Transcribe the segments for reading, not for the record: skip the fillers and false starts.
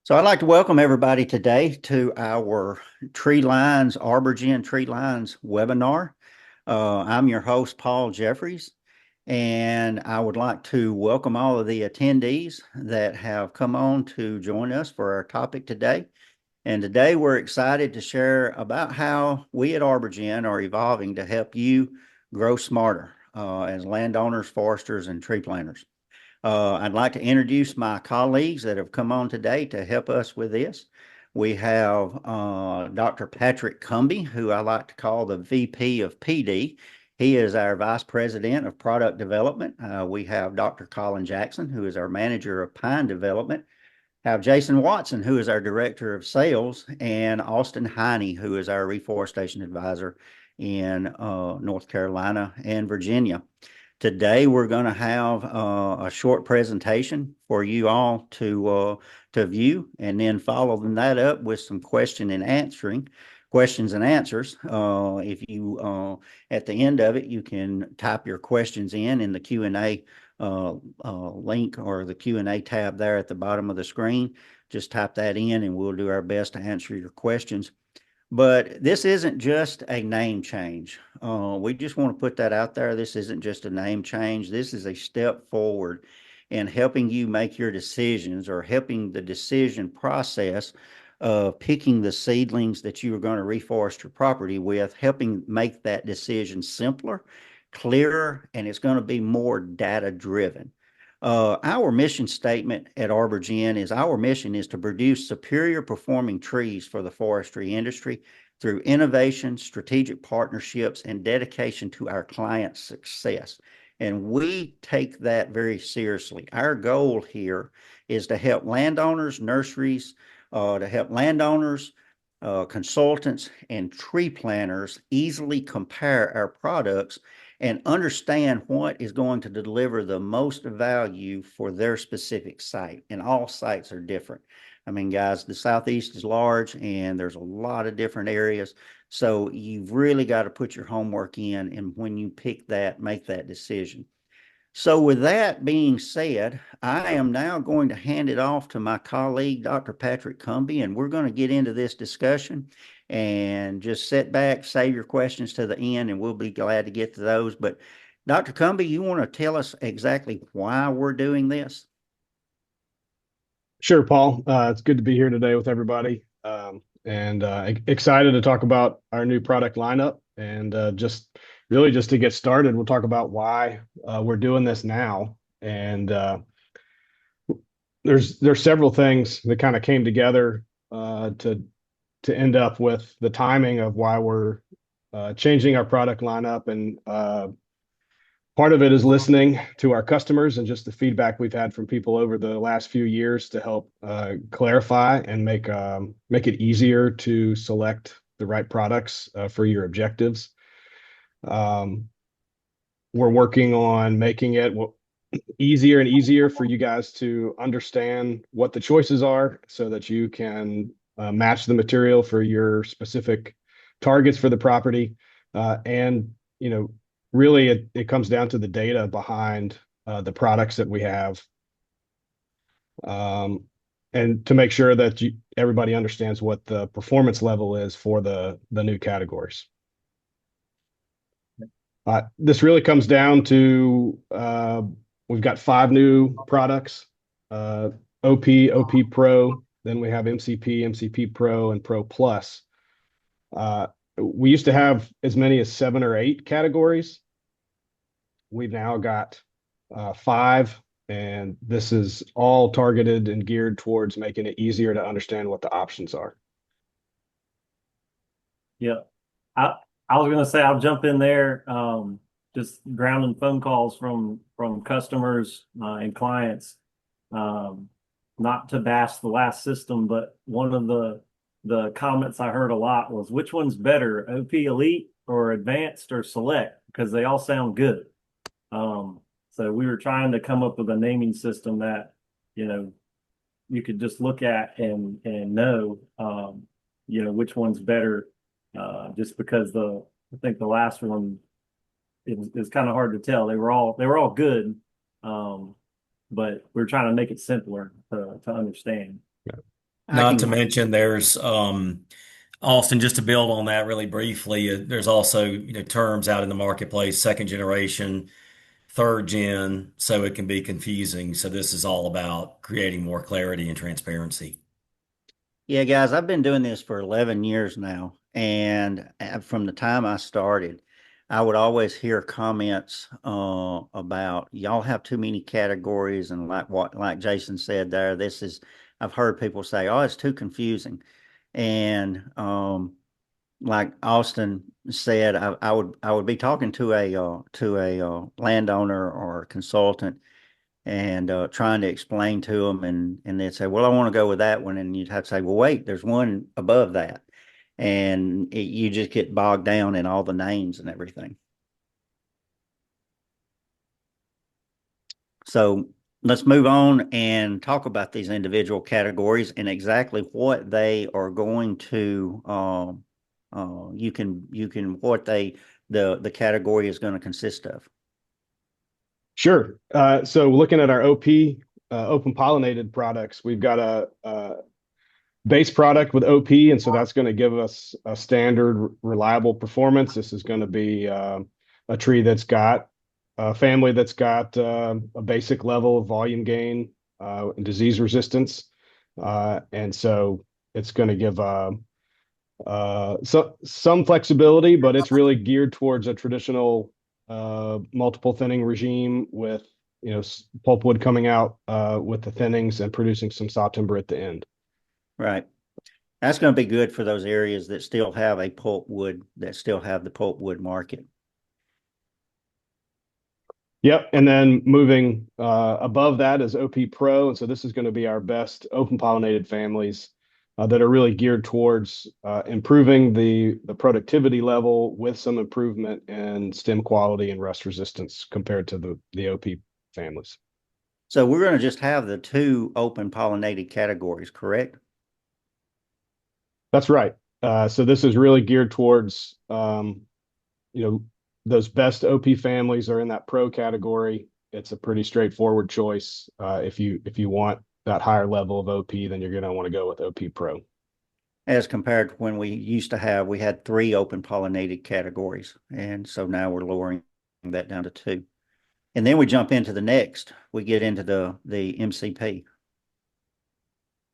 So I'd like to welcome everybody today to our Tree Lines, ArborGen Tree Lines webinar. I'm your host, Paul Jeffries, and I would like to welcome all of the attendees that have come on to join us for our topic today. And today we're excited to share about how we at ArborGen are evolving to help you grow smarter as landowners, foresters, and tree planters. I'd like to introduce my colleagues that have come on today to help us with this. We have Dr. Patrick Cumby, who I like to call the VP of PD. He is our Vice President of Product Development. We have Dr. Colin Jackson, who is our Manager of Pine Development. Have Jason Watson, who is our Director of Sales, and Austin Heine, who is our Reforestation Advisor in North Carolina and Virginia. Today, we're going to have a short presentation for you all to view, and then following that up with some questions and answers. If you at the end of it, you can type your questions in the Q&A link or the Q&A tab there at the bottom of the screen. Just type that in, and we'll do our best to answer your questions. But this isn't just a name change. We just want to put that out there. This isn't just a name change. This is a step forward in helping you make your decisions, or helping the decision process of picking the seedlings that you are going to reforest your property with, helping make that decision simpler, clearer, and it's going to be more data driven. Our mission statement at ArborGen is our mission is to produce superior performing trees for the forestry industry through innovation, strategic partnerships, and dedication to our clients' success. And we take that very seriously. Our goal here is to help landowners, nurseries, consultants, and tree planters easily compare our products and understand what is going to deliver the most value for their specific site. And all sites are different. I mean, guys, the Southeast is large and there's a lot of different areas. So you've really got to put your homework in, and when you pick that, make that decision. So with that being said, I am now going to hand it off to my colleague, Dr. Patrick Cumby, and we're going to get into this discussion. And just sit back, save your questions to the end, and we'll be glad to get to those. But Dr. Cumby, you want to tell us exactly why we're doing this? Sure, Paul. It's good to be here today with everybody, and excited to talk about our new product lineup. And just to get started, we'll talk about why we're doing this now. And there's several things that kind of came together to end up with the timing of why we're changing our product lineup. And part of it is listening to our customers and just the feedback we've had from people over the last few years to help clarify and make it easier to select the right products for your objectives. We're working on making it easier and easier for you guys to understand what the choices are, so that you can match the material for your specific targets for the property. And really, it comes down to the data behind the products that we have, and to make sure that everybody understands what the performance level is for the new categories. This really comes down to we've got 5 new products: OP Pro, then we have MCP Pro, and Pro Plus. We used to have as many as 7 or 8 categories. We've now got 5, and this is all targeted and geared towards making it easier to understand what the options are. Yeah, I was going to say I'll jump in there. Just grounding phone calls from customers and clients. Not to bash the last system, but one of the comments I heard a lot was, which one's better, OP Elite or Advanced or Select? Because they all sound good. So we were trying to come up with a naming system that, you could just look at and know, which one's better. Just because I think the last one is kind of hard to tell. They were all good, but we're trying to make it simpler to understand. I Not to can, mention there's Austin, just to build on that really briefly, there's also, terms out in the marketplace, second generation, third gen, so it can be confusing. So this is all about creating more clarity and transparency. yeah, guys, I've been doing this for 11 years now. And from the time I started, I would always hear comments about y'all have too many categories. And like Jason said there, I've heard people say, oh, it's too confusing. And like Austin said, I would be talking to a landowner or a consultant and trying to explain to them, and they'd say, "Well, I want to go with that one," and you'd have to say, "Well, wait, there's one above that," and you just get bogged down in all the names and everything. So let's move on and talk about these individual categories and exactly what they are going to. You can what the category is going to consist of. Sure. So looking at our OP, open pollinated products, we've got a base product with OP, and so that's going to give us a standard reliable performance. This is going to be a tree that's got a family that's got a basic level of volume gain and disease resistance. And so it's going to give some flexibility, but it's really geared towards a traditional multiple thinning regime with pulpwood coming out with the thinnings and producing some saw timber at the end. Right. That's going to be good for those areas that still have the pulpwood market. Yep. And then moving above that is OP Pro. And so this is going to be our best open pollinated families that are really geared towards improving the productivity level with some improvement in stem quality and rust resistance compared to the OP families. So we're going to just have the two open pollinated categories, correct? That's right. So this is really geared towards, those best OP families are in that pro category. It's a pretty straightforward choice. If you want that higher level of OP, then you're going to want to go with OP Pro. As compared to when we had three open pollinated categories. And so now we're lowering that down to two. And then we jump into the next, we get into the MCP.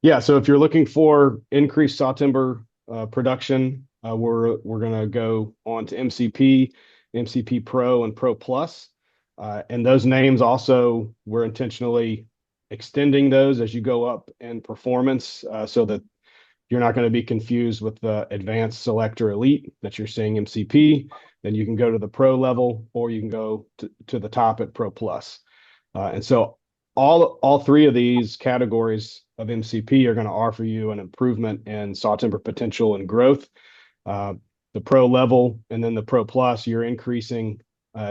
Yeah, so if you're looking for increased saw timber production, we're going to go on to MCP, MCP Pro, and Pro Plus. And those names also, we're intentionally extending those as you go up in performance so that you're not going to be confused with the Advanced Selector Elite that you're seeing MCP. Then you can go to the Pro level, or you can go to the top at Pro Plus. And so all three of these categories of MCP are going to offer you an improvement in saw timber potential and growth. The Pro level and then the Pro Plus, you're increasing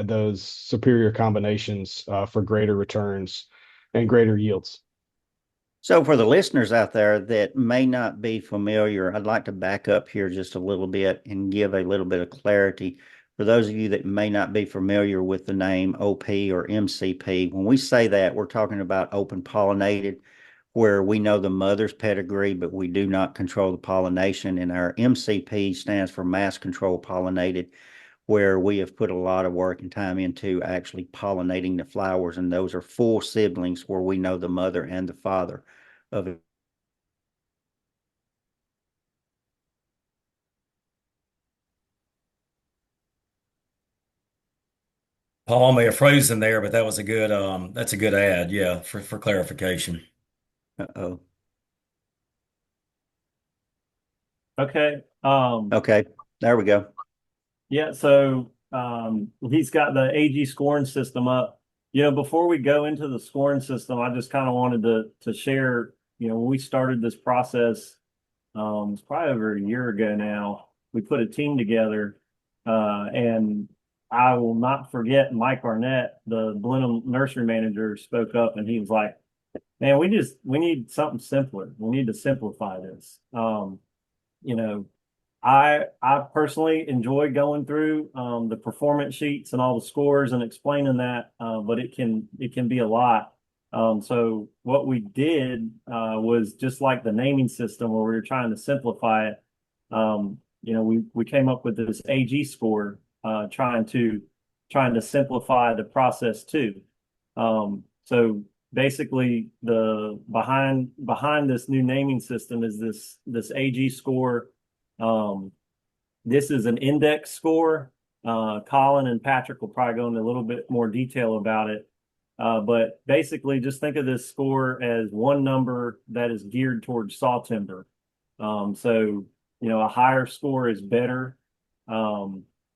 those superior combinations for greater returns and greater yields. So for the listeners out there that may not be familiar, I'd like to back up here just a little bit and give a little bit of clarity. For those of you that may not be familiar with the name OP or MCP, when we say that, we're talking about open pollinated, where we know the mother's pedigree, but we do not control the pollination. And our MCP stands for mass control pollinated, where we have put a lot of work and time into actually pollinating the flowers. And those are full siblings where we know the mother and the father of it. Paul may have frozen there, but that's a good add, yeah, for clarification. Uh-oh. Okay. Okay, there we go. Yeah, so he's got the AG scoring system up. Before we go into the scoring system, I just kind of wanted to share, when we started this process, it's probably over a year ago now, we put a team together, and I will not forget Mike Arnett, the Blenheim nursery manager, spoke up and he was like, man, we need something simpler. We need to simplify this. You know, I personally enjoy going through the performance sheets and all the scores and explaining that, but it can be a lot. So what we did was just like the naming system where we were trying to simplify it. We came up with this AG score, trying to simplify the process too. So basically, the behind this new naming system is this AG score. Um, this is an index score. Colin and Patrick will probably go into a little bit more detail about it. But basically, just think of this score as one number that is geared towards saw timber. So, a higher score is better.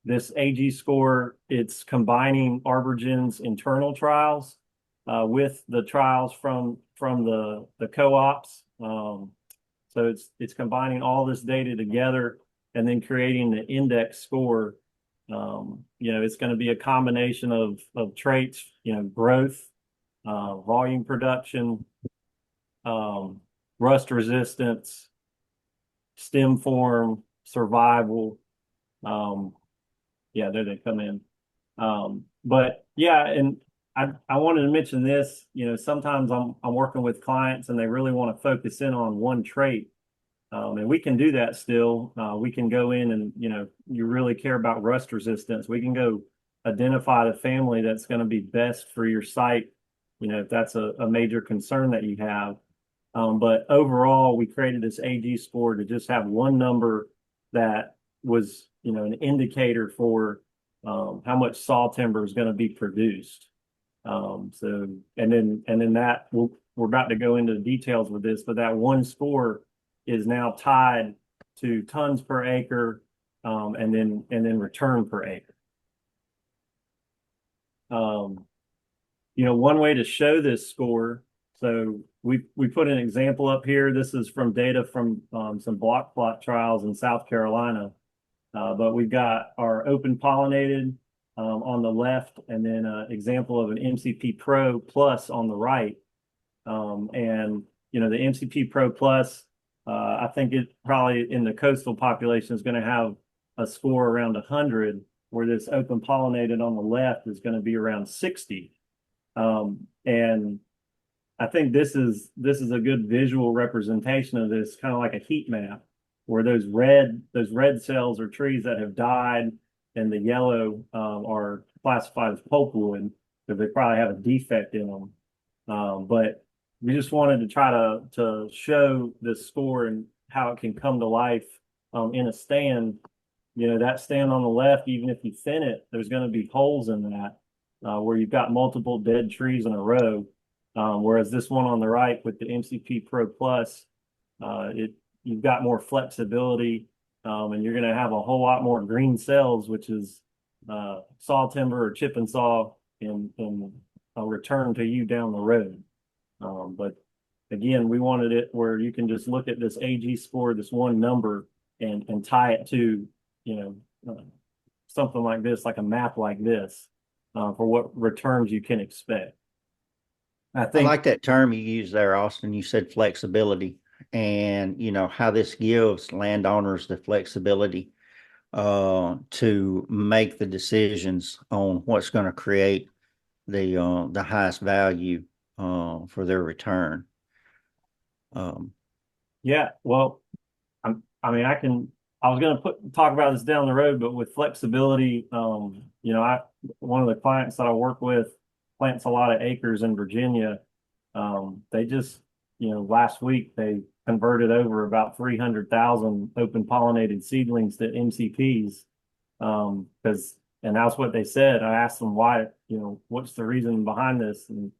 This AG score, it's combining ArborGen's internal trials with the trials from the co-ops. So it's combining all this data together and then creating the index score. It's going to be a combination of traits, growth, volume production, rust resistance, stem form, survival. There they come in. But yeah, and I wanted to mention this, sometimes I'm working with clients and they really want to focus in on one trait. And we can do that still. We can go in and, you really care about rust resistance. We can go identify the family that's going to be best for your site, if that's a major concern that you have. But overall, we created this AG score to just have one number that was, an indicator for how much saw timber is going to be produced. We're about to go into the details with this, but that one score is now tied to tons per acre, and then return per acre. One way to show this score. So we put an example up here. This is from data from some block plot trials in South Carolina. But we've got our open pollinated on the left, and then an example of an MCP Pro Plus on the right. The MCP Pro Plus, I think it probably in the coastal population is going to have a score around 100, where this open pollinated on the left is going to be around 60. And I think this is a good visual representation of this, kind of like a heat map, where those red cells are trees that have died, and the yellow are classified as pulpwood because they probably have a defect in them. But we just wanted to try to show this score and how it can come to life in a stand. That stand on the left, even if you thin it, there's going to be holes in that where you've got multiple dead trees in a row. Whereas this one on the right with the MCP Pro Plus, you've got more flexibility, and you're going to have a whole lot more green cells, which is saw timber or chip and saw in a return to you down the road. But again, we wanted it where you can just look at this AG score, this one number, and tie it to, something like this, like a map like this, for what returns you can expect. I like that term you used there, Austin. You said flexibility, and how this gives landowners the flexibility to make the decisions on what's going to create the highest value for their return. Yeah, well, I was going to talk about this down the road, but with flexibility, one of the clients that I work with plants a lot of acres in Virginia. They just, last week they converted over about 300,000 open pollinated seedlings to MCPs. And that's what they said. I asked them why, what's the reason behind this? And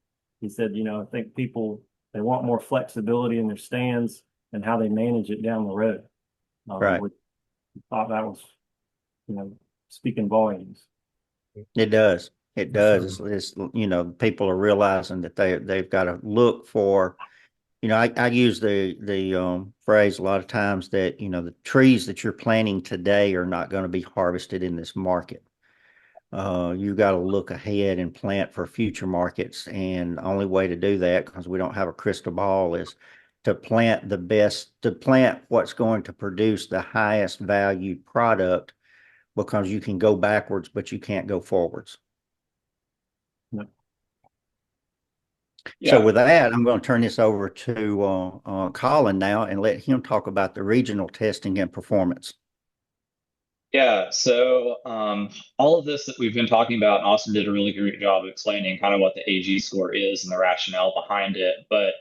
he said, I think they want more flexibility in their stands and how they manage it down the road. Right. Which I thought that was, speaking volumes. It does. It does. Sure. It's people are realizing that they've got to look for, I use the phrase a lot of times that, the trees that you're planting today are not going to be harvested in this market. You got to look ahead and plant for future markets. And the only way to do that, because we don't have a crystal ball, is to plant what's going to produce the highest value product, because you can go backwards, but you can't go forwards. So Yeah, with that, I'm going to turn this over to Colin now and let him talk about the regional testing and performance. yeah. So all of this that we've been talking about, and Austin did a really great job of explaining kind of what the AG score is and the rationale behind it. But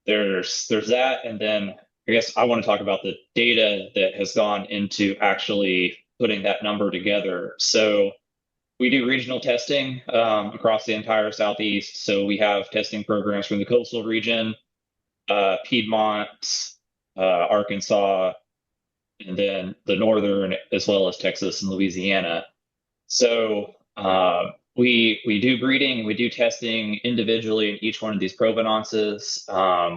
there's that, and then I guess I want to talk about the data that has gone into actually putting that number together. So we do regional testing across the entire Southeast. So we have testing programs from the coastal region, Piedmont, Arkansas, and then the northern, as well as Texas and Louisiana. So we do breeding and we do testing individually in each one of these provenances.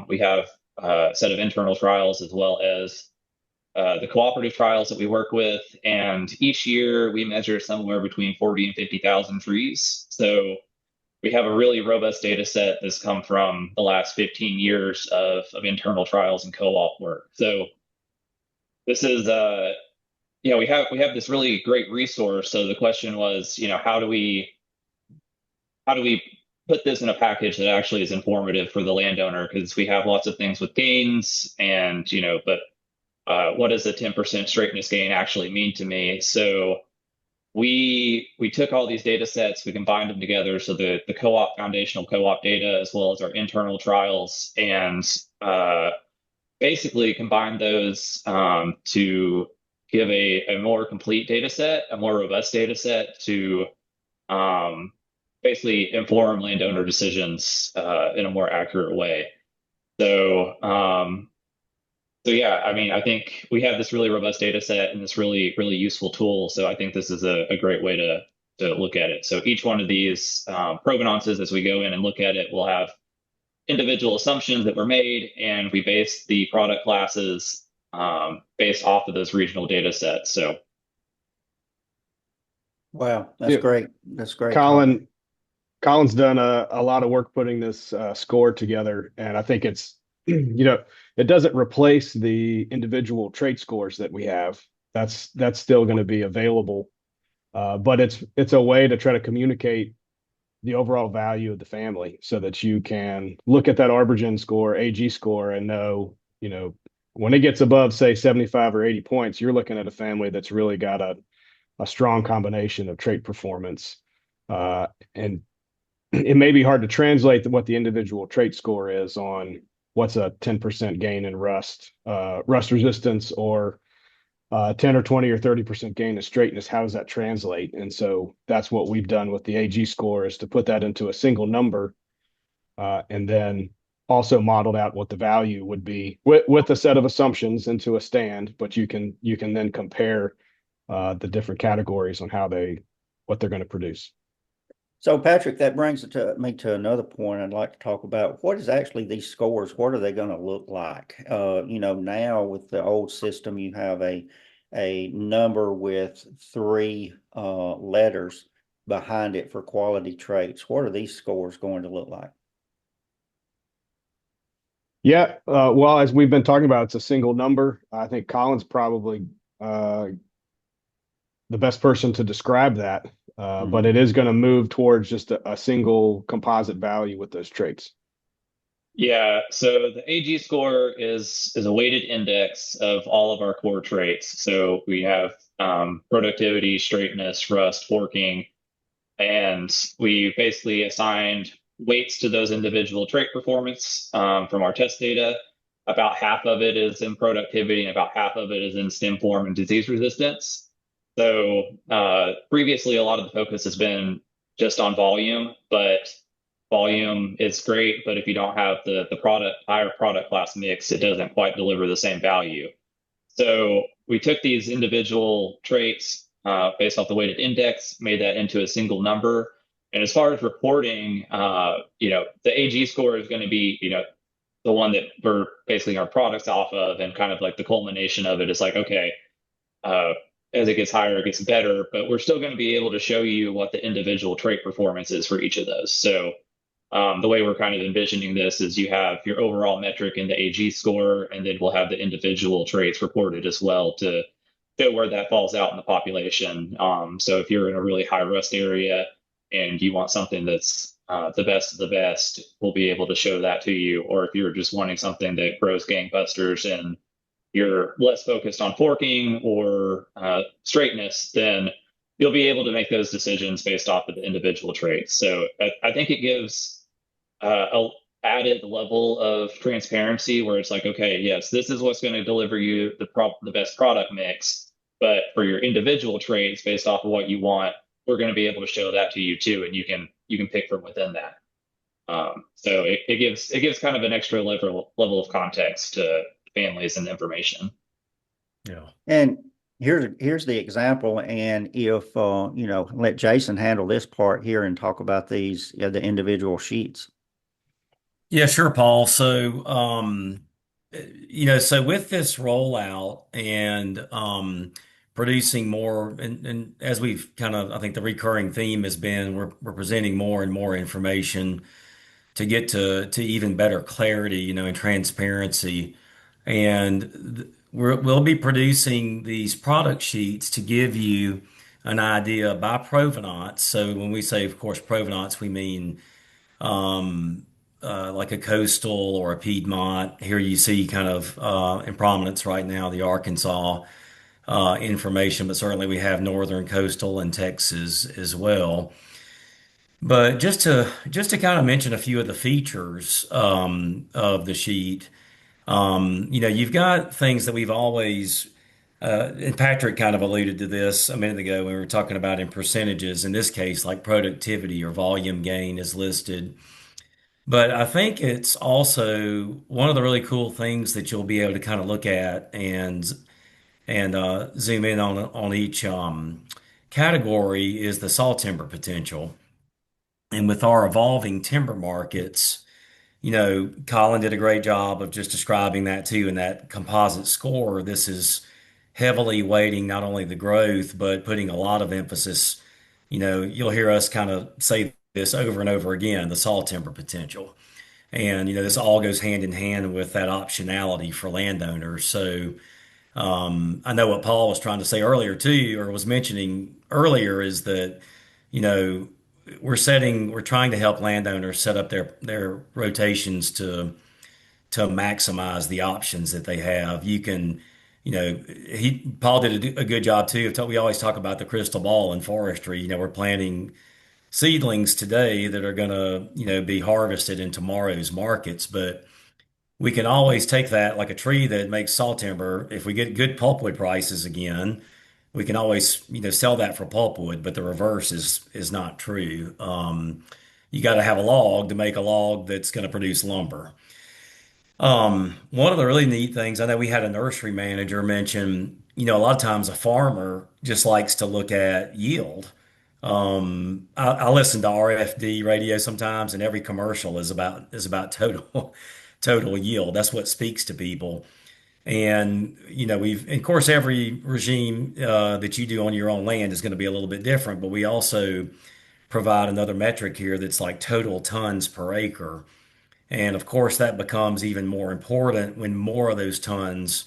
We have a set of internal trials as well as the cooperative trials that we work with. And each year we measure somewhere between 40 and 50,000 trees. So we have a really robust data set that's come from the last 15 years of internal trials and co-op work. So this is we have this really great resource. So the question was, how do we put this in a package that actually is informative for the landowner? Because we have lots of things with gains, and but what does a 10% straightness gain actually mean to me? So we took all these data sets, we combined them together. So the co-op foundational co-op data, as well as our internal trials, and basically combined those to give a more complete data set, a more robust data set to basically inform landowner decisions in a more accurate way. So yeah, I mean, I think we have this really robust data set and this really, really useful tool. So I think this is a great way to look at it. So each one of these provenances, as we go in and look at it, will have individual assumptions that were made, and we base the product classes based off of those regional data sets. So Wow, that's Yeah, great. That's great, Colin. Colin's done a lot of work putting this score together, and I think it's it doesn't replace the individual trait scores that we have. That's still going to be available, but it's a way to try to communicate the overall value of the family so that you can look at that ArborGen score, AG score, and know, when it gets above, say, 75 or 80 points, you're looking at a family that's really got a strong combination of trait performance. And it may be hard to translate what the individual trait score is on what's a 10% gain in rust resistance, or 10 or 20 or 30% gain in straightness. How does that translate? And so that's what we've done with the AG score, is to put that into a single number, and then also modeled out what the value would be with a set of assumptions into a stand. But you can then compare the different categories on what they're going to produce. So, Patrick, that brings it to me to another point I'd like to talk about. What is actually these scores? What are they going to look like? Now with the old system, you have a number with three letters behind it for quality traits. What are these scores going to look like? Yeah, well, as we've been talking about, it's a single number. I think Colin's probably the best person to describe that, but it is going to move towards just a single composite value with those traits. yeah, so the AG score is a weighted index of all of our core traits. So we have productivity, straightness, rust, forking, and we basically assigned weights to those individual trait performance from our test data. About half of it is in productivity, and about half of it is in stem form and disease resistance. So previously, a lot of the focus has been just on volume, but volume is great. But if you don't have the higher product class mix, it doesn't quite deliver the same value. So we took these individual traits based off the weighted index, made that into a single number. And as far as reporting, the AG score is going to be, the one that we're basing our products off of, and kind of like the culmination of it is like, okay, as it gets higher, it gets better, but we're still going to be able to show you what the individual trait performance is for each of those. So the way we're kind of envisioning this is you have your overall metric in the AG score, and then we'll have the individual traits reported as well to show where that falls out in the population. So if you're in a really high rust area and you want something that's the best of the best will be able to show that to you. Or if you're just wanting something that grows gangbusters and you're less focused on forking or straightness, then you'll be able to make those decisions based off of the individual traits. So I think it gives a added level of transparency where it's like, okay, yes, this is what's going to deliver you the best product mix, but for your individual traits based off of what you want, we're going to be able to show that to you too, and you can pick from within that. So it gives kind of an extra level of context to families and information. Yeah. And here's the example. And if let Jason handle this part here and talk about these, the individual sheets. Yeah, sure, Paul. So, so with this rollout and producing more, and as we've kind of, I think the recurring theme has been we're presenting more and more information to get to even better clarity, and transparency. And we'll be producing these product sheets to give you an idea by provenance. So when we say, of course, provenance, we mean like a coastal or a Piedmont. Here you see kind of in prominence right now the Arkansas information, but certainly we have northern coastal and Texas as well. But just to kind of mention a few of the features of the sheet, you've got things that we've always, and Patrick kind of alluded to this a minute ago when we were talking about in percentages. In this case, like productivity or volume gain is listed. But I think it's also one of the really cool things that you'll be able to kind of look at and zoom in on each category is the saw timber potential. And with our evolving timber markets, Colin did a great job of just describing that too in that composite score. This is heavily weighting not only the growth, but putting a lot of emphasis. You'll hear us kind of say this over and over again, the saw timber potential. And, this all goes hand in hand with that optionality for landowners. So, I know what Paul was trying to say earlier too, or was mentioning earlier, is that, you know, we're trying to help landowners set up their rotations to maximize the options that they have. You can, Paul did a good job too. We always talk about the crystal ball in forestry. We're planting seedlings today that are going to, be harvested in tomorrow's markets. But we can always take that like a tree that makes saw timber. If we get good pulpwood prices again, we can always, sell that for pulpwood. But the reverse is not true. You got to have a log to make a log that's going to produce lumber. One of the really neat things, I know we had a nursery manager mention, a lot of times a farmer just likes to look at yield. I listen to RFD radio sometimes, and every commercial is about total total yield. That's what speaks to people. And of course, every regime that you do on your own land is going to be a little bit different, but we also provide another metric here that's like total tons per acre. And of course, that becomes even more important when more of those tons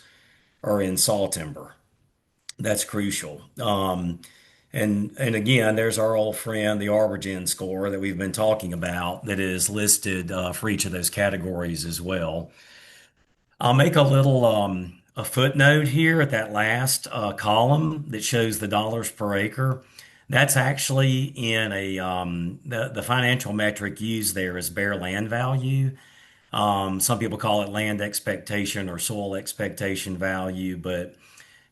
are in saw timber. That's crucial. And again, there's our old friend, the ArborGen score that we've been talking about, that is listed for each of those categories as well. I'll make a footnote here at that last column that shows the dollars per acre. That's actually in the financial metric used there is bare land value. Some people call it land expectation or soil expectation value, but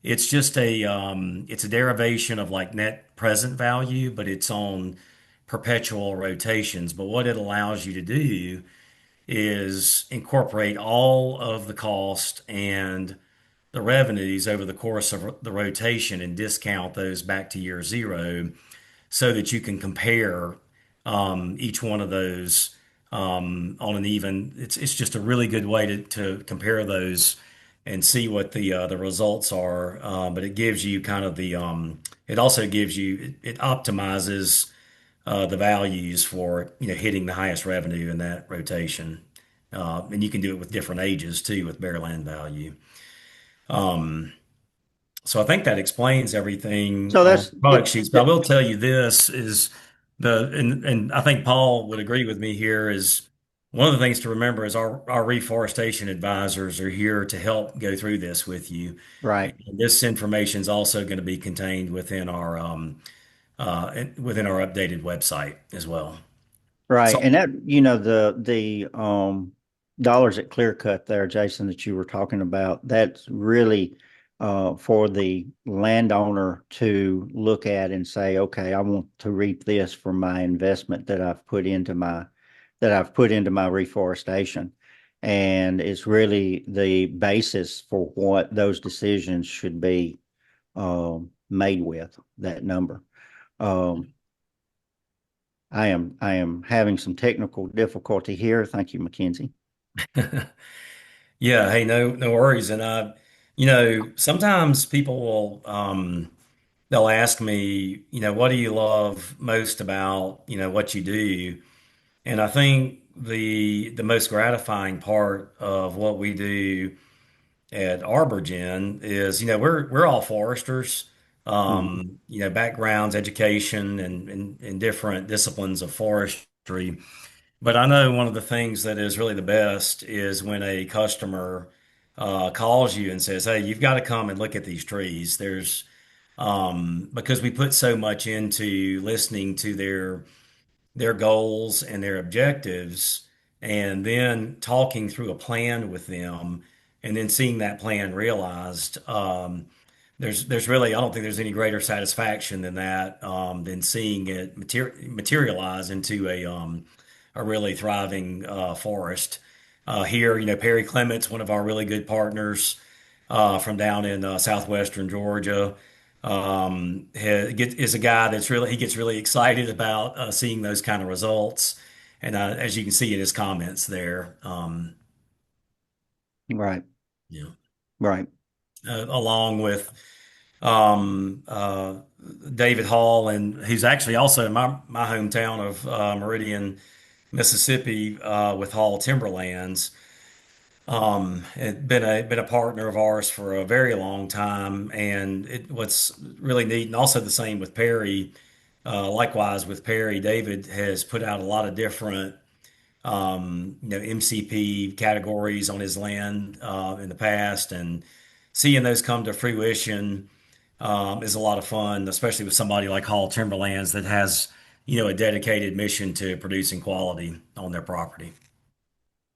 it's a derivation of like net present value, but it's on perpetual rotations. But what it allows you to do is incorporate all of the cost and the revenues over the course of the rotation and discount those back to year zero so that you can compare each one of those on an even. It's just a really good way to compare those and see what the results are. But it gives you kind of it also gives you it optimizes the values for hitting the highest revenue in that rotation. And you can do it with different ages too with bare land value. So I think that explains everything So on that's product sheets. But I will tell you this is And I think Paul would agree with me here is one of the things to remember is our reforestation advisors are here to help go through this with you. Right. And this information is also going to be contained within our updated website as well. Right. So And that, the dollars at clear cut there, Jason, that you were talking about, that's really for the landowner to look at and say, okay, I want to reap this for my investment that I've put into my reforestation. And it's really the basis for what those decisions should be made with that number. Um, I am having some technical difficulty here. Thank you, Mackenzie. yeah, hey, no worries. And sometimes people will they'll ask me, what do you love most about, what you do? And I think the most gratifying part of what we do at ArborGen is, we're all foresters, Mhm. backgrounds, education, and different disciplines of forestry. But I know one of the things that is really the best is when a customer calls you and says, "Hey, you've got to come and look at these trees." Because we put so much into listening to their goals and their objectives, and then talking through a plan with them, and then seeing that plan realized. There's really, I don't think there's any greater satisfaction than that, than seeing it materialize into a really thriving forest. Here, Perry Clement's one of our really good partners from down in southwestern Georgia. Is a guy he gets really excited about seeing those kind of results, and as you can see in his comments there, Right, yeah, right. along with David Hall, and who's actually also in my hometown of Meridian, Mississippi, with Hall Timberlands. It been a partner of ours for a very long time, and what's really neat, and also the same with Perry. Likewise with Perry, David has put out a lot of different MCP categories on his land in the past, and seeing those come to fruition is a lot of fun, especially with somebody like Hall Timberlands that has a dedicated mission to producing quality on their property.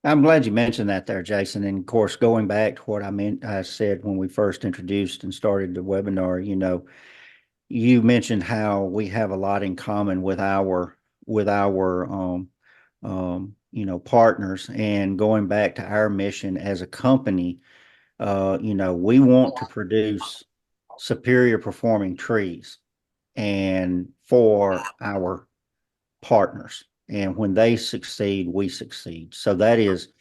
I'm glad you mentioned that there, Jason. And of course, going back to what I said when we first introduced and started the webinar, you mentioned how we have a lot in common with our partners. And going back to our mission as a company, we want to produce superior performing trees and for our partners. And when they succeed, we succeed. So that is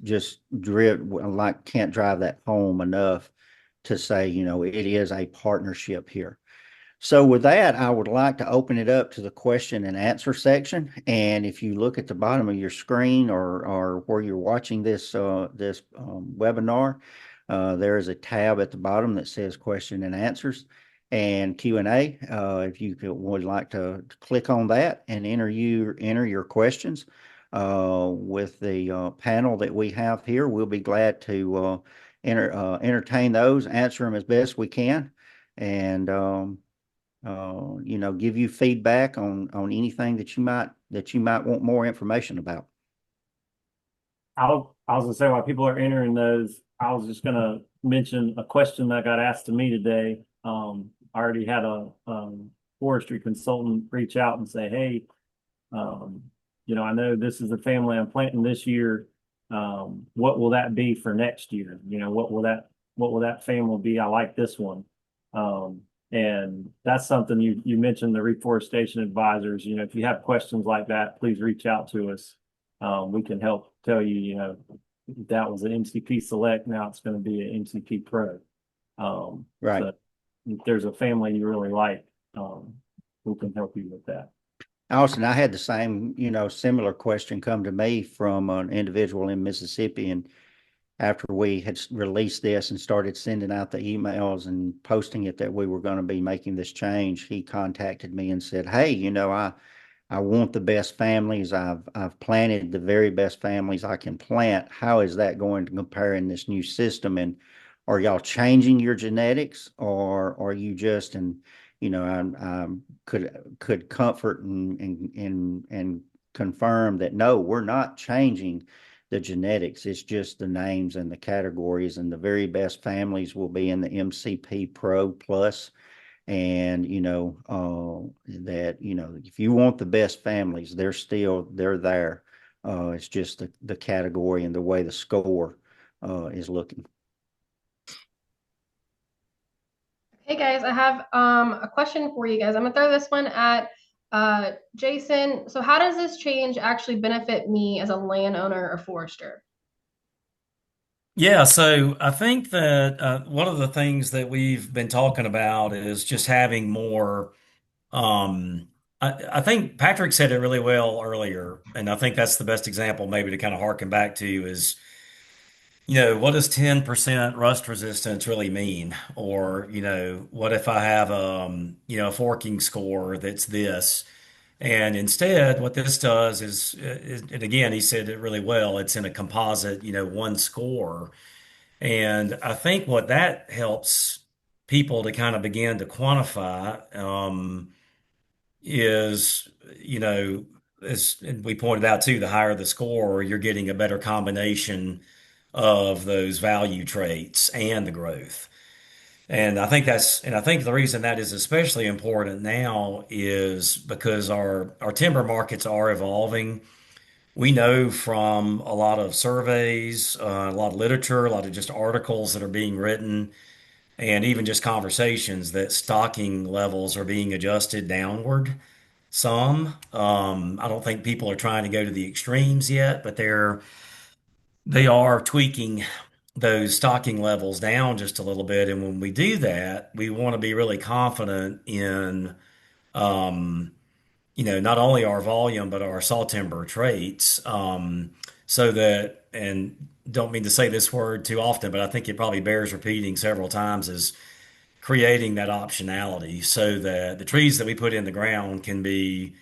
just like can't drive that home enough to say, it is a partnership here. So with that, I would like to open it up to the question and answer section. And if you look at the bottom of your screen or where you're watching this webinar, there is a tab at the bottom that says question and answers and Q&A. If you would like to click on that and enter your questions with the panel that we have here, we'll be glad to entertain those, answer them as best we can, and give you feedback on anything that you might want more information about. I was gonna say while people are entering those, I was just gonna mention a question that got asked to me today. I already had a forestry consultant reach out and say, "Hey, I know this is the family I'm planting this year. What will that be for next year? What will that family be? I like this one." And that's something you mentioned, the reforestation advisors. If you have questions like that, please reach out to us. We can help tell you, that was an MCP Select, now it's going to be an MCP Pro. Right. So if there's a family you really like, we can help you with that. Austin, I had the same, similar question come to me from an individual in Mississippi, and after we had released this and started sending out the emails and posting it that we were going to be making this change, he contacted me and said, "Hey, I want the best families. I've planted the very best families I can plant. How is that going to compare in this new system? And are y'all changing your genetics, or are you just?" And I could comfort and confirm that no, we're not changing the genetics. It's just the names and the categories, and the very best families will be in the MCP Pro Plus. And that if you want the best families, they're there. It's just the category and the way the score is looking. Hey guys, I have a question for you guys. I'm gonna throw this one at Jason. So how does this change actually benefit me as a landowner or forester? Yeah, so I think that one of the things that we've been talking about is just having more. I think Patrick said it really well earlier, and I think that's the best example maybe to kind of harken back to is, what does 10% rust resistance really mean? Or, what if I have a forking score that's this? And instead, what this does is, and again, he said it really well, it's in a composite, one score. And I think what that helps people to kind of begin to quantify is, as we pointed out too, the higher the score, you're getting a better combination of those value traits and the growth. And I think the reason that is especially important now is because our timber markets are evolving. We know from a lot of surveys, a lot of literature, a lot of just articles that are being written, and even just conversations that stocking levels are being adjusted downward some. I don't think people are trying to go to the extremes yet, but they are tweaking those stocking levels down just a little bit. And when we do that, we want to be really confident in, um, not only our volume, but our saw timber traits. So that, and don't mean to say this word too often, but I think it probably bears repeating several times, is creating that optionality so that the trees that we put in the ground can be,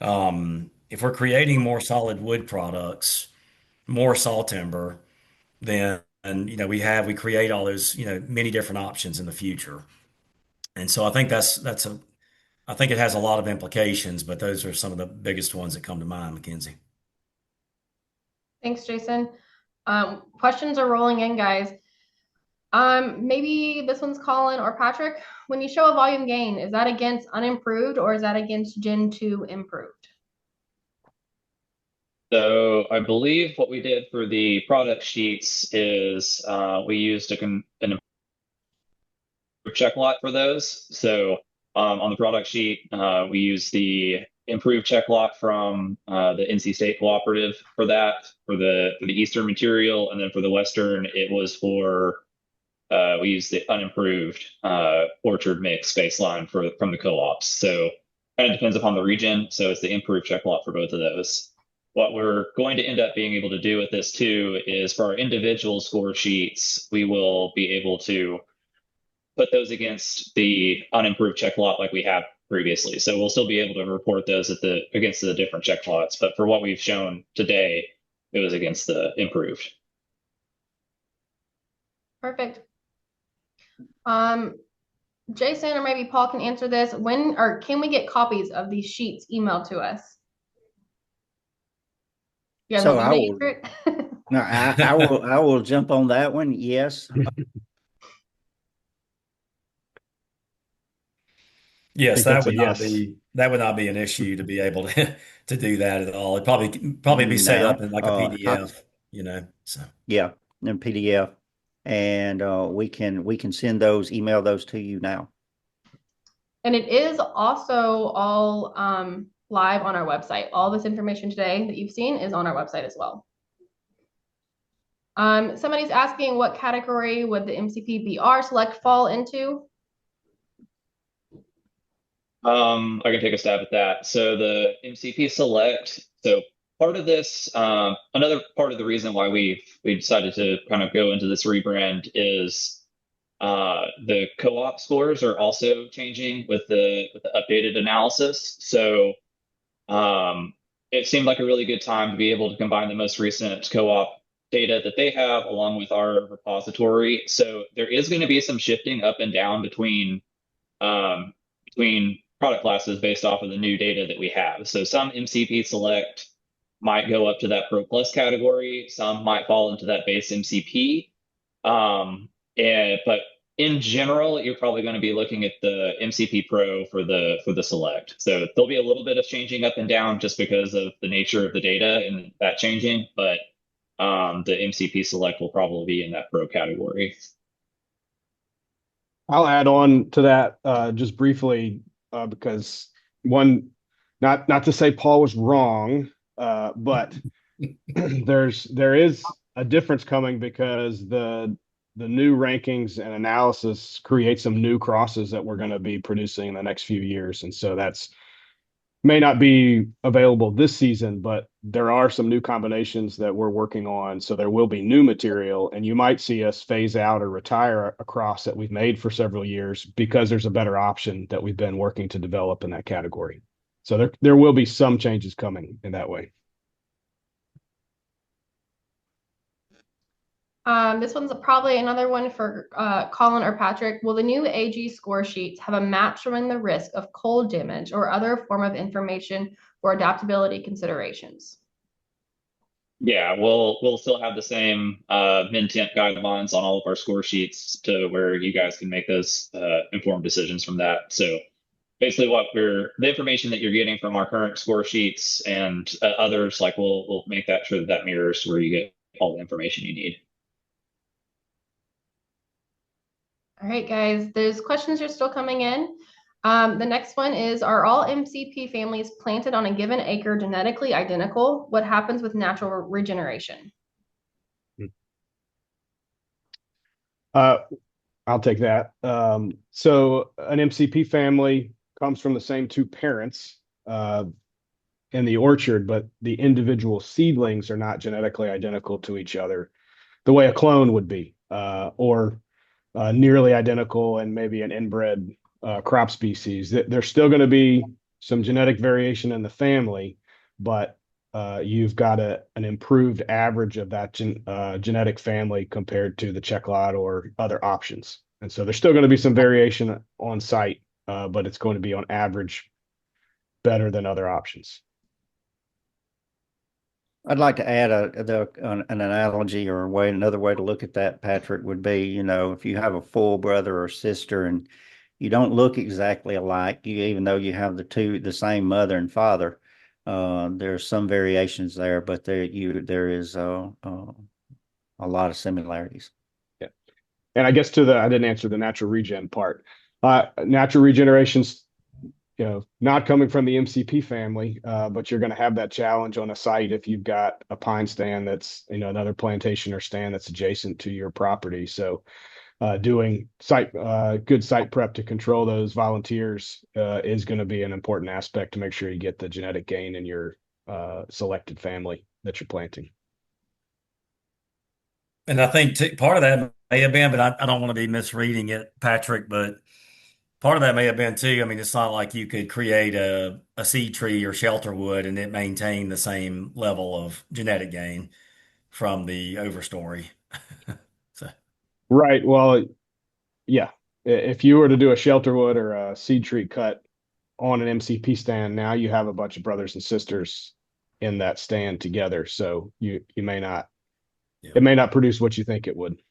if we're creating more solid wood products, more saw timber, then we create all those many different options in the future. And so I think I think it has a lot of implications, but those are some of the biggest ones that come to mind, Mackenzie. Thanks, Jason. Questions are rolling in, guys. Maybe this one's Colin or Patrick. When you show a volume gain, is that against unimproved or is that against Gen 2 improved? So I believe what we did for the product sheets is we used an improved check lot for those. So on the product sheet, we use the improved check lot from the NC State Cooperative for that, for the Eastern material, and then for the Western, it was for we used the unimproved orchard mix baseline from the co-ops. So kind of depends upon the region. So it's the improved check lot for both of those. What we're going to end up being able to do with this too is for our individual score sheets, we will be able to put those against the unimproved check lot like we have previously. So we'll still be able to report those against the different check lots. But for what we've shown today, it was against the improved. Perfect. Jason or maybe Paul can answer this. When or can we get copies of these sheets emailed to us? You guys So want I me to will, answer it? no, I will jump on that one. Yes. Yes, think that's a yes. that would not be an issue to be able to do that at all. It'd probably be set No, up in like a PDF, so. Yeah, in PDF, and we can email those to you now. And it is also all live on our website. All this information today that you've seen is on our website as well. Somebody's asking what category would the MCP BR Select fall into? I can take a stab at that. So the MCP Select, so part of this, another part of the reason why we decided to kind of go into this rebrand is the co-op scores are also changing with the updated analysis. So it seemed like a really good time to be able to combine the most recent co-op data that they have along with our repository. So there is going to be some shifting up and down between product classes based off of the new data that we have. So some MCP select might go up to that Pro Plus category. Some might fall into that base MCP. But in general, you're probably going to be looking at the MCP Pro for the select. So there'll be a little bit of changing up and down just because of the nature of the data and that changing. But the MCP select will probably be in that Pro category. I'll add on to that just briefly because not to say Paul was wrong, but there is a difference coming because the new rankings and analysis create some new crosses that we're going to be producing in the next few years, and so that's may not be available this season, but there are some new combinations that we're working on. So there will be new material, and you might see us phase out or retire a cross that we've made for several years because there's a better option that we've been working to develop in that category. So there will be some changes coming in that way. This one's probably another one for Colin or Patrick. Will the new AG score sheets have a map showing the risk of cold damage or other form of information for adaptability considerations? Yeah, we'll still have the same min-temp guidelines on all of our score sheets to where you guys can make those informed decisions from that. So basically the information that you're getting from our current score sheets and others, like we'll make that sure that mirrors where you get all the information you need. All right, guys, those questions are still coming in. The next one is, are all MCP families planted on a given acre genetically identical? What happens with natural regeneration? I'll take that. So an MCP family comes from the same two parents in the orchard, but the individual seedlings are not genetically identical to each other the way a clone would be, or nearly identical and maybe an inbred crop species. There's still going to be some genetic variation in the family, but you've got an improved average of that genetic family compared to the check lot or other options. And so there's still going to be some variation on site, but it's going to be on average better than other options. I'd like to add an analogy or another way to look at that, Patrick, would be, if you have a full brother or sister and you don't look exactly alike, even though you have the same mother and father, there's some variations there, but there is a lot of similarities. Yeah, and I guess I didn't answer the natural regen part. Natural regeneration's not coming from the MCP family, but you're going to have that challenge on a site if you've got a pine stand that's, another plantation or stand that's adjacent to your property. So doing good site prep to control those volunteers is going to be an important aspect to make sure you get the genetic gain in your selected family that you're planting. And I think part of that may have been, but I don't want to be misreading it, Patrick, but part of that may have been too. I mean, it's not like you could create a seed tree or shelter wood and it maintain the same level of genetic gain from the overstory. So. Right. Well, yeah. If you were to do a shelter wood or a seed tree cut on an MCP stand, now you have a bunch of brothers and sisters in that stand together. So you may not, it may not produce what you think it would.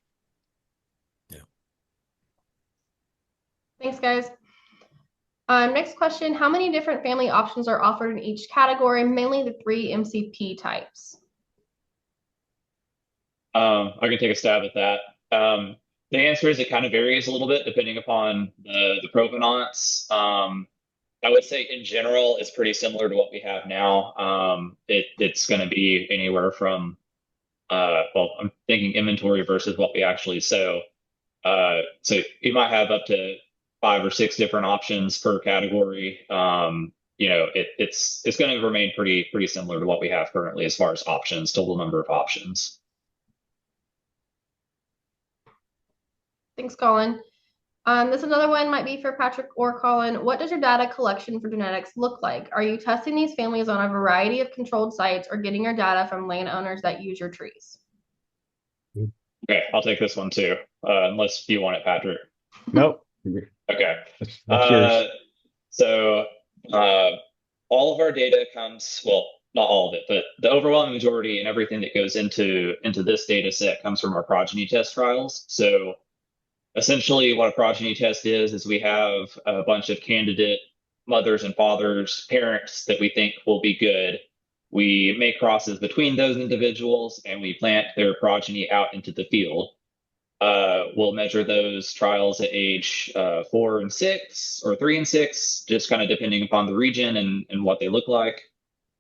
Thanks, guys. Next question, how many different family options are offered in each category, mainly the 3 MCP types? I can take a stab at that. The answer is it kind of varies a little bit depending upon the provenance. I would say in general, it's pretty similar to what we have now. It's going to be anywhere from, I'm thinking inventory versus what we actually sow. So you might have up to 5 or 6 different options per category. it's going to remain pretty similar to what we have currently as far as options, total number of options. Thanks, Colin. This another one might be for Patrick or Colin. What does your data collection for genetics look like? Are you testing these families on a variety of controlled sites or getting your data from landowners that use your trees? Okay, I'll take this one too, unless you want it, Patrick. Nope. Okay. That's yours. So all of our data comes, well, not all of it, but the overwhelming majority and everything that goes into this data set comes from our progeny test trials. So essentially what a progeny test is we have a bunch of candidate mothers and fathers, parents that we think will be good. We make crosses between those individuals and we plant their progeny out into the field. We'll measure those trials at age 4 and 6 or 3 and 6, just kind of depending upon the region and what they look like.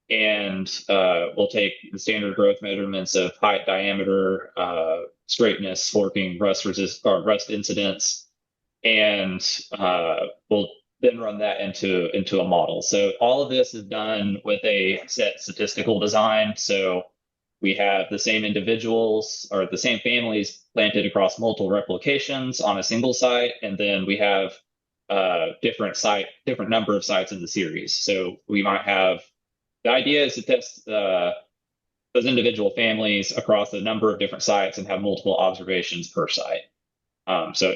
And we'll take the standard growth measurements of height, diameter, straightness, forking, rust incidence, and we'll then run that into a model. So all of this is done with a set statistical design. So we have the same individuals or the same families planted across multiple replications on a single site, and then we have different number of sites in the series. So we might have, the idea is to test those individual families across a number of different sites and have multiple observations per site. So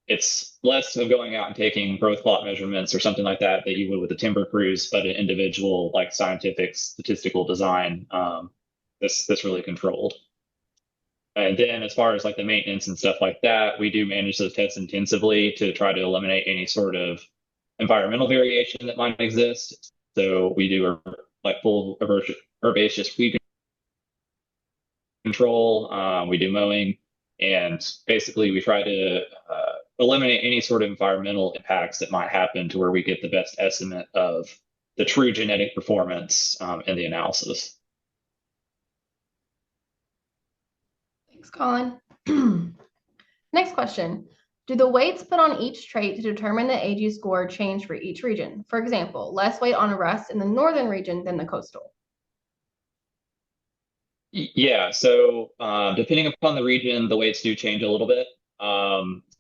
it's less of going out and taking growth plot measurements or something like that you would with the timber crews, but an individual like scientific statistical design that's really controlled. And then as far as like the maintenance and stuff like that, we do manage those tests intensively to try to eliminate any sort of environmental variation that might exist. So we do like full herbaceous weed control. We do mowing, and basically we try to eliminate any sort of environmental impacts that might happen to where we get the best estimate of the true genetic performance in the analysis. Thanks, Colin. Next question. Do the weights put on each trait to determine the AG score change for each region? For example, less weight on rust in the northern region than the coastal. Yeah, so depending upon the region, the weights do change a little bit.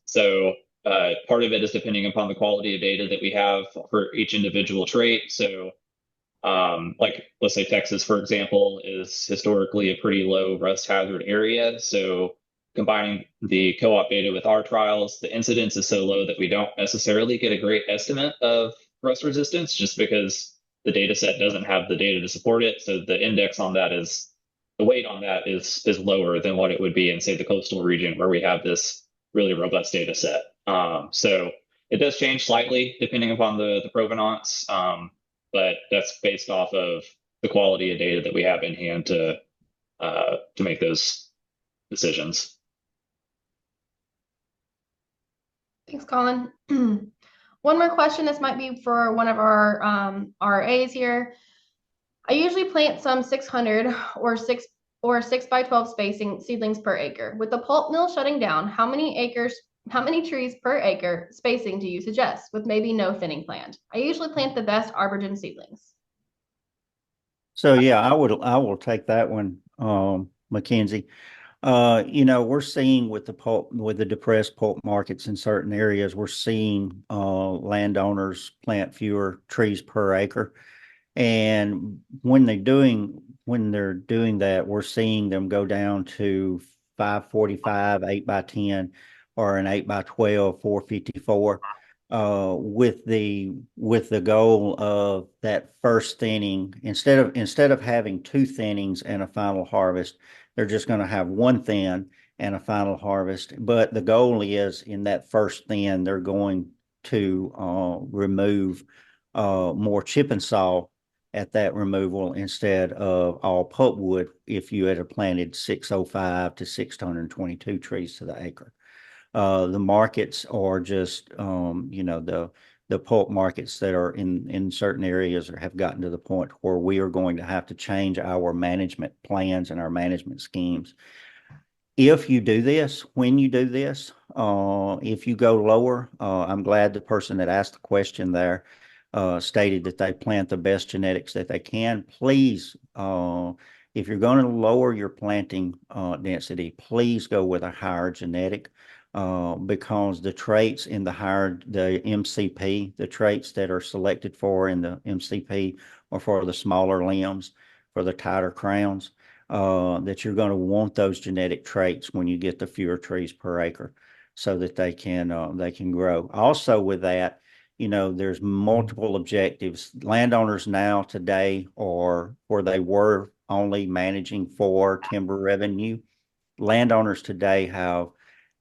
So part of it is depending upon the quality of data that we have for each individual trait. So like let's say Texas, for example, is historically a pretty low rust hazard area. So combining the co-op data with our trials, the incidence is so low that we don't necessarily get a great estimate of rust resistance just because the data set doesn't have the data to support it. So the index on that is, the weight on that is lower than what it would be in, say, the coastal region where we have this really robust data set. So it does change slightly depending upon the provenance, but that's based off of the quality of data that we have in hand to make those decisions. Thanks, Colin. One more question. This might be for one of our RAs here. I usually plant some 600 or 6 by 12 spacing seedlings per acre. With the pulp mill shutting down, how many trees per acre spacing do you suggest with maybe no thinning planned? I usually plant the best ArborGen seedlings. So yeah, I will take that one, Mackenzie. We're seeing with the depressed pulp markets in certain areas, we're seeing landowners plant fewer trees per acre. And when they're doing that, we're seeing them go down to 545, 8 by 10, or an 8 by 12, 454, with the goal of that first thinning. Instead of having 2 thinnings and a final harvest, they're just going to have 1 thin and a final harvest. But the goal is in that first thin, they're going to remove more chip and saw at that removal instead of all pulpwood if you had planted 605 to 622 trees to the acre. The markets are just, the pulp markets that are in certain areas have gotten to the point where we are going to have to change our management plans and our management schemes. If you do this, when you do this, if you go lower, I'm glad the person that asked the question there stated that they plant the best genetics that they can. Please, if you're going to lower your planting density, please go with a higher genetic because the traits in the MCP, the traits that are selected for in the MCP are for the smaller limbs, for the tighter crowns, that you're going to want those genetic traits when you get the fewer trees per acre so that they can grow. Also with that, there's multiple objectives. Landowners now today are where they were only managing for timber revenue. Landowners today have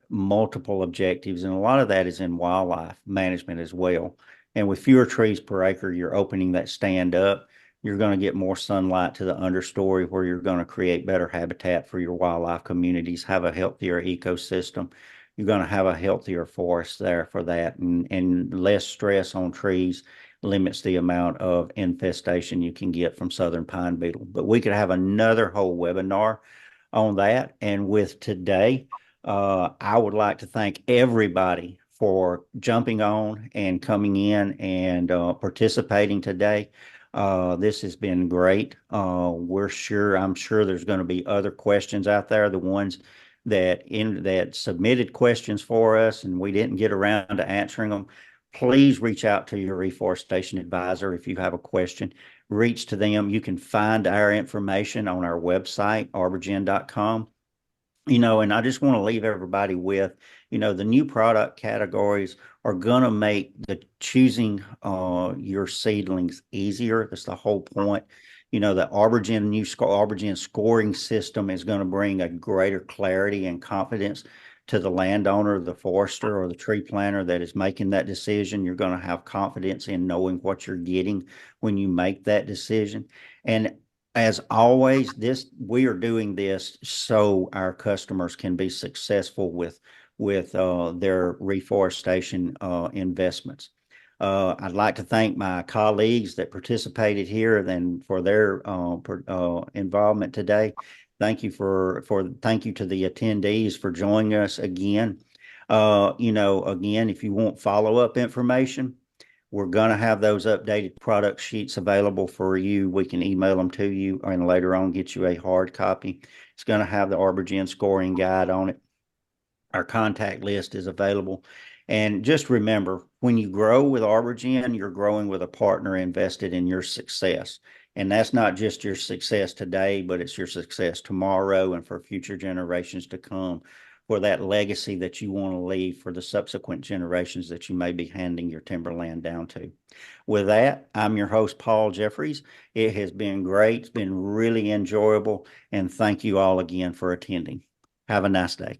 multiple objectives, and a lot of that is in wildlife management as well. And with fewer trees per acre, you're opening that stand up. You're going to get more sunlight to the understory where you're going to create better habitat for your wildlife communities, have a healthier ecosystem. You're going to have a healthier forest there for that, and less stress on trees limits the amount of infestation you can get from southern pine beetle. But we could have another whole webinar on that. And with today, I would like to thank everybody for jumping on and coming in and participating today. This has been great. I'm sure there's going to be other questions out there, the ones that submitted questions for us and we didn't get around to answering them. Please reach out to your reforestation advisor if you have a question. Reach to them. You can find our information on our website, arborgen.com. And I just want to leave everybody with, the new product categories are going to make the choosing your seedlings easier. That's the whole point. The ArborGen scoring system is going to bring a greater clarity and confidence to the landowner, the forester, or the tree planter that is making that decision. You're going to have confidence in knowing what you're getting when you make that decision. And as always, we are doing this so our customers can be successful with their reforestation investments. I'd like to thank my colleagues that participated here and for their involvement today. Thank you thank you to the attendees for joining us again. Again, if you want follow-up information, we're going to have those updated product sheets available for you. We can email them to you and later on get you a hard copy. It's going to have the ArborGen scoring guide on it. Our contact list is available. And just remember, when you grow with ArborGen, you're growing with a partner invested in your success. And that's not just your success today, but it's your success tomorrow and for future generations to come, for that legacy that you want to leave for the subsequent generations that you may be handing your timberland down to. With that, I'm your host, Paul Jeffries. It has been great. It's been really enjoyable. And thank you all again for attending. Have a nice day.